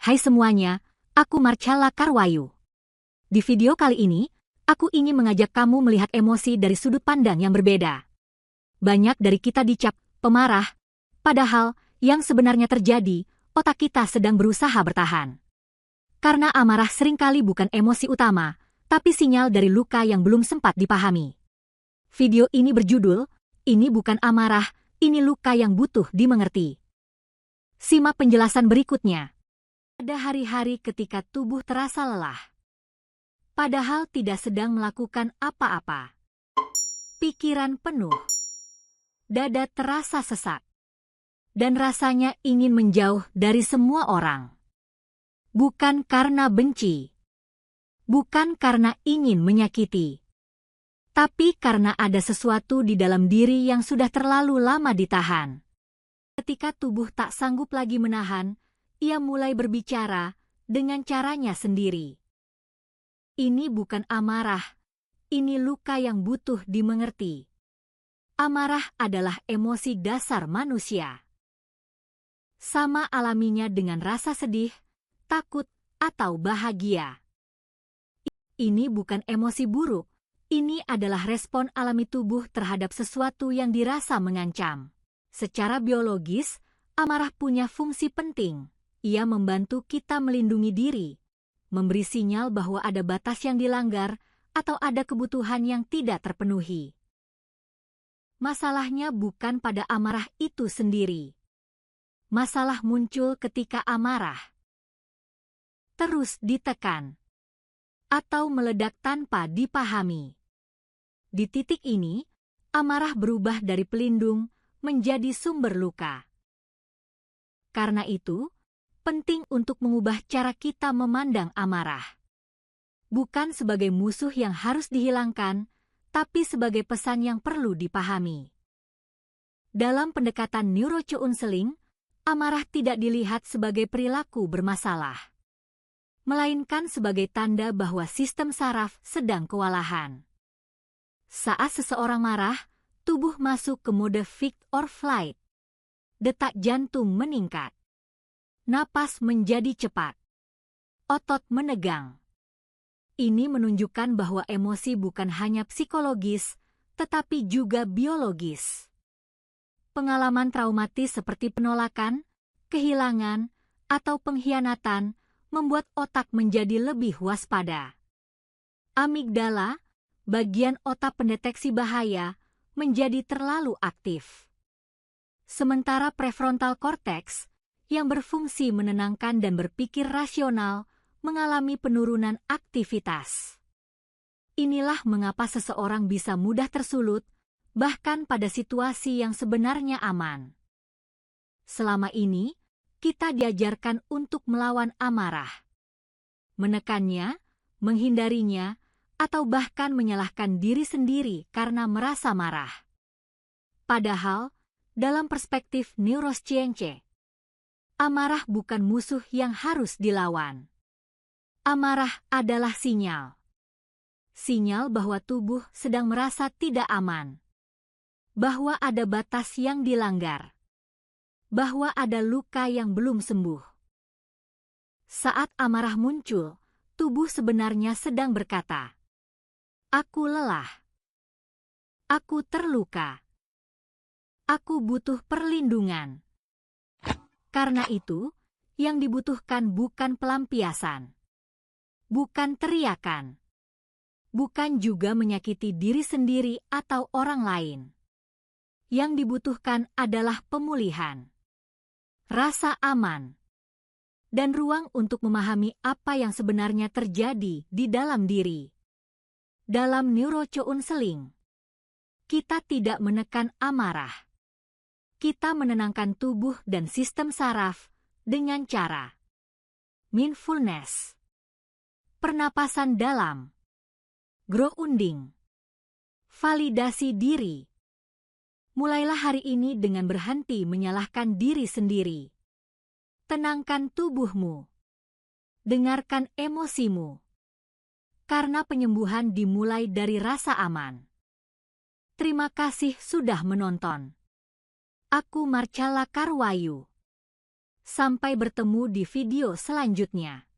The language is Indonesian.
Hai semuanya, aku Marcella Karwayu. Di video kali ini, aku ingin mengajak kamu melihat emosi dari sudut pandang yang berbeda. Banyak dari kita dicap pemarah, padahal yang sebenarnya terjadi, otak kita sedang berusaha bertahan. Karena amarah seringkali bukan emosi utama, tapi sinyal dari luka yang belum sempat dipahami. Video ini berjudul, "Ini bukan amarah, ini luka yang butuh dimengerti." Simak penjelasan berikutnya. Ada hari-hari ketika tubuh terasa lelah, padahal tidak sedang melakukan apa-apa. Pikiran penuh, dada terasa sesak, dan rasanya ingin menjauh dari semua orang. Bukan karena benci, bukan karena ingin menyakiti, tapi karena ada sesuatu di dalam diri yang sudah terlalu lama ditahan. Ketika tubuh tak sanggup lagi menahan, ia mulai berbicara dengan caranya sendiri. Ini bukan amarah, ini luka yang butuh dimengerti. Amarah adalah emosi dasar manusia. Sama alaminya dengan rasa sedih, takut, atau bahagia. Ini bukan emosi buruk, ini adalah respon alami tubuh terhadap sesuatu yang dirasa mengancam. Secara biologis, amarah punya fungsi penting. Ia membantu kita melindungi diri, memberi sinyal bahwa ada batas yang dilanggar atau ada kebutuhan yang tidak terpenuhi. Masalahnya bukan pada amarah itu sendiri. Masalah muncul ketika amarah terus ditekan atau meledak tanpa dipahami. Di titik ini, amarah berubah dari pelindung menjadi sumber luka. Karena itu, penting untuk mengubah cara kita memandang amarah. Bukan sebagai musuh yang harus dihilangkan, tapi sebagai pesan yang perlu dipahami. Dalam pendekatan neurocounseling, amarah tidak dilihat sebagai perilaku bermasalah, melainkan sebagai tanda bahwa sistem saraf sedang kewalahan. Saat seseorang marah, tubuh masuk ke mode fight or flight. Detak jantung meningkat. Napas menjadi cepat. Otot menegang. Ini menunjukkan bahwa emosi bukan hanya psikologis, tetapi juga biologis. Pengalaman traumatis seperti penolakan, kehilangan, atau pengkhianatan membuat otak menjadi lebih waspada. Amigdala, bagian otak pendeteksi bahaya, menjadi terlalu aktif. Sementara prefrontal cortex, yang berfungsi menenangkan dan berpikir rasional, mengalami penurunan aktivitas. Inilah mengapa seseorang bisa mudah tersulut, bahkan pada situasi yang sebenarnya aman. Selama ini, kita diajarkan untuk melawan amarah, menekannya, menghindarinya, atau bahkan menyalahkan diri sendiri karena merasa marah. Padahal, dalam perspektif neuroscience, amarah bukan musuh yang harus dilawan. Amarah adalah sinyal. Sinyal bahwa tubuh sedang merasa tidak aman. Bahwa ada batas yang dilanggar. Bahwa ada luka yang belum sembuh. Saat amarah muncul, tubuh sebenarnya sedang berkata, "Aku lelah. Aku terluka. Aku butuh perlindungan." Karena itu, yang dibutuhkan bukan pelampiasan, bukan teriakan, bukan juga menyakiti diri sendiri atau orang lain. Yang dibutuhkan adalah pemulihan, rasa aman, dan ruang untuk memahami apa yang sebenarnya terjadi di dalam diri. Dalam neurocounseling, kita tidak menekan amarah. Kita menenangkan tubuh dan sistem saraf dengan cara mindfulness, pernapasan dalam, grounding, validasi diri. Mulailah hari ini dengan berhenti menyalahkan diri sendiri. Tenangkan tubuhmu. Dengarkan emosimu. Karena penyembuhan dimulai dari rasa aman. Terima kasih sudah menonton. Aku Marcella Karwayu. Sampai bertemu di video selanjutnya.